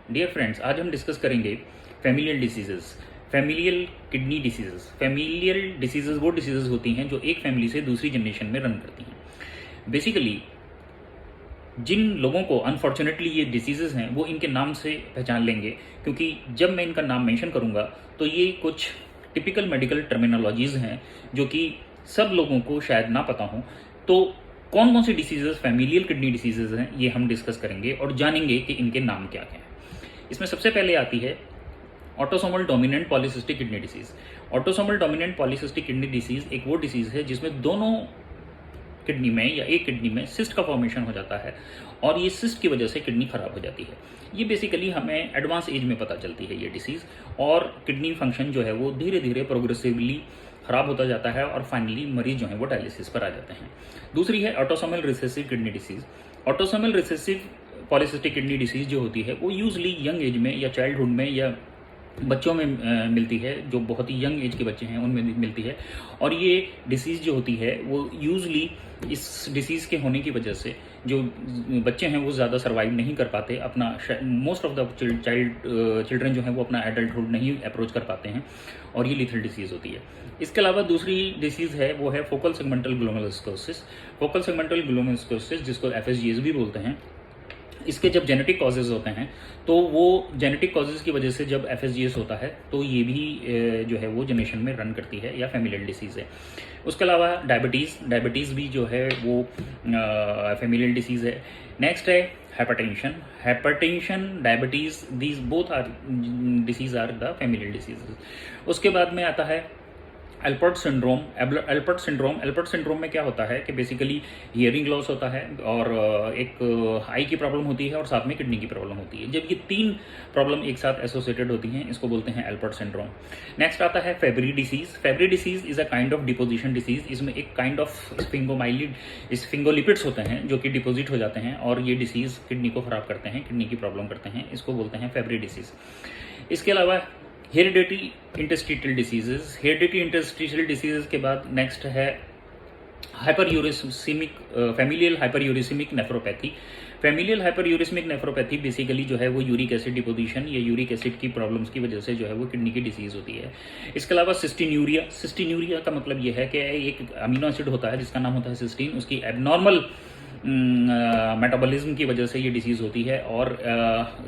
Dear friends, आज हम discuss करेंगे familial diseases, familial kidney diseases. Familial diseases वो डिसीजेस होती हैं जो एक फैमिली से दूसरी जनरेशन में रन करती हैं। बेसिकली जिन लोगों को अनफॉर्चुनेटली ये डिसीजेस हैं वो इनके नाम से पहचान लेंगे, क्योंकि जब मैं इनका नाम मेंशन करूंगा तो ये कुछ टिपिकल मेडिकल टर्मिनोलॉजीज हैं जो कि सब लोगों को शायद ना पता हो। तो कौन कौन सी डिसीजेस फैमिलियल किडनी डिसीजेज हैं ये हम डिस्कस करेंगे और जानेंगे कि इनके नाम क्या क्या हैं। इसमें सबसे पहले आती है autosomal dominant polycystic kidney disease. Autosomal dominant polycystic kidney disease एक वो डिसीज है जिसमें दोनों किडनी में या एक किडनी में सिस्ट का फॉर्मेशन हो जाता है और ये सिस्ट की वजह से किडनी खराब हो जाती है। ये बेसिकली हमें एडवांस एज में पता चलती है ये डिसीज़, और किडनी फंक्शन जो है वो धीरे धीरे प्रोग्रेसिवली खराब होता जाता है और फाइनली मरीज जो है वो डायलिसिस पर आ जाते हैं। दूसरी है autosomal recessive kidney disease. Autosomal recessive polycystic kidney disease जो होती है वो यूजली यंग एज में या चाइल्डहुड में या बच्चों में मिलती है, जो बहुत ही यंग एज के बच्चे हैं उनमें मिलती है। और ये डिसीज़ जो होती है वो यूजली इस डिसीज़ के होने की वजह से जो बच्चे हैं वो ज़्यादा सर्वाइव नहीं कर पाते अपना, मोस्ट ऑफ द चिल्ड्रन जो हैं वो अपना एडल्टहुड नहीं अप्रोच कर पाते हैं, और ये लीथल डिसीज़ होती है। इसके अलावा दूसरी डिसीज़ है वो है फोकल सेगमेंटल ग्लोमेरुलोस्कोसिस। फोकल सेगमेंटल ग्लोमेरुलोस्कोसिस जिसको FSGS भी बोलते हैं। इसके जब जेनेटिक कॉजेज़ होते हैं तो वो जेनेटिक कॉजेज़ की वजह से जब FSGS होता है तो ये भी जो है वो जनरेशन में रन करती है या फैमिलियल डिसीज़ है। उसके अलावा डायबिटीज़ भी जो है वो फैमिलियल डिसीज़ है। नेक्स्ट है hypertension, diabetes, these both are disease are the familial disease. उसके बाद में आता है एल्पर्ट सिंड्रोम। एल्पर्ट सिंड्रोम में क्या होता है कि बेसिकली हियरिंग लॉस होता है और एक आई की प्रॉब्लम होती है और साथ में किडनी की प्रॉब्लम होती है। जब ये तीन प्रॉब्लम एक साथ एसोसिएटेड होती हैं इसको बोलते हैं एल्पर्ट सिंड्रोम। नेक्स्ट आता है फेब्री disease. फेब्री disease is a kind of deposition disease. इसमें एक काइंड ऑफ स्फिंगोलिपिड्स होते हैं जो कि डिपोजिट हो जाते हैं और ये डिसीज किडनी को खराब करते हैं, किडनी की प्रॉब्लम करते हैं, इसको बोलते हैं फेब्री डिसीज। इसके अलावा hereditary interstitial diseases. Hereditary interstitial diseases के बाद नेक्स्ट है hyperuricemic, familial hyperuricemic nephropathy. Familial hyperuricemic nephropathy basically जो है वो यूरिक एसिड डिपोजिशन या यूरिक एसिड की प्रॉब्लम्स की वजह से जो है वो किडनी की डिसीज होती है। इसके अलावा सिस्टीन्यूरिया। सिस्टीन्यूरिया का मतलब ये है कि एक अमीनो एसिड होता है जिसका नाम होता है सिस्टीन, उसकी एबनॉर्मल मेटाबॉलिज्म की वजह से ये डिसीज़ होती है। और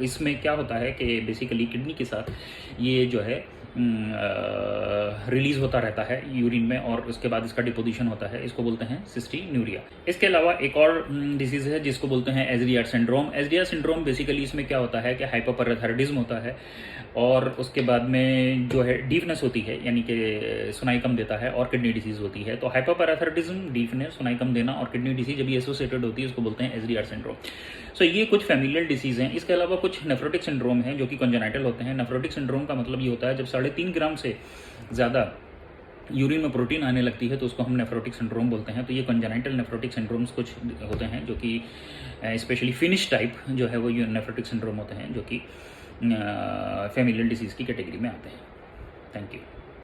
इसमें क्या होता है कि बेसिकली किडनी के साथ ये जो है रिलीज़ होता रहता है यूरिन में और उसके बाद इसका डिपोजिशन होता है, इसको बोलते हैं सिस्टीन्यूरिया। इसके अलावा एक और डिसीज़ है जिसको बोलते हैं एजरियार सिंड्रोम। एजरियार सिंड्रोम बेसिकली इसमें क्या होता है कि हाइपोपैराथायरॉइडिज्म होता है और उसके बाद में जो है डीफनेस होती है, यानी कि सुनाई कम देता है, और किडनी डिसीज़ होती है। तो हाइपोपैराथायरॉइडिज्म, डीफनेस, सुनाई कम देना और किडनी डिसीज जब ये एसोसिएटेड होती है इसको बोलते हैं एजरियार सिंड्रोम। सो ये कुछ फैमिलियल डिसीज़ हैं। इसके अलावा कुछ नेफ्रोटिक सिंड्रोम हैं जो कि कंजेनाइटल होते हैं। नेफ्रोटिक सिंड्रोम का मतलब ये होता है जब 3.5 ग्राम से ज़्यादा यूरिन में प्रोटीन आने लगती है तो उसको हम नेफ्रोटिक सिंड्रोम बोलते हैं। तो ये कंजेनाइटल नेफ्रोटिक सिंड्रोम्स कुछ होते हैं जो कि स्पेशली फिनिश टाइप जो है वो नेफ्रोटिक सिंड्रोम होते हैं जो कि फैमिलियल डिसीज़ की कैटेगरी में आते हैं। Thank you.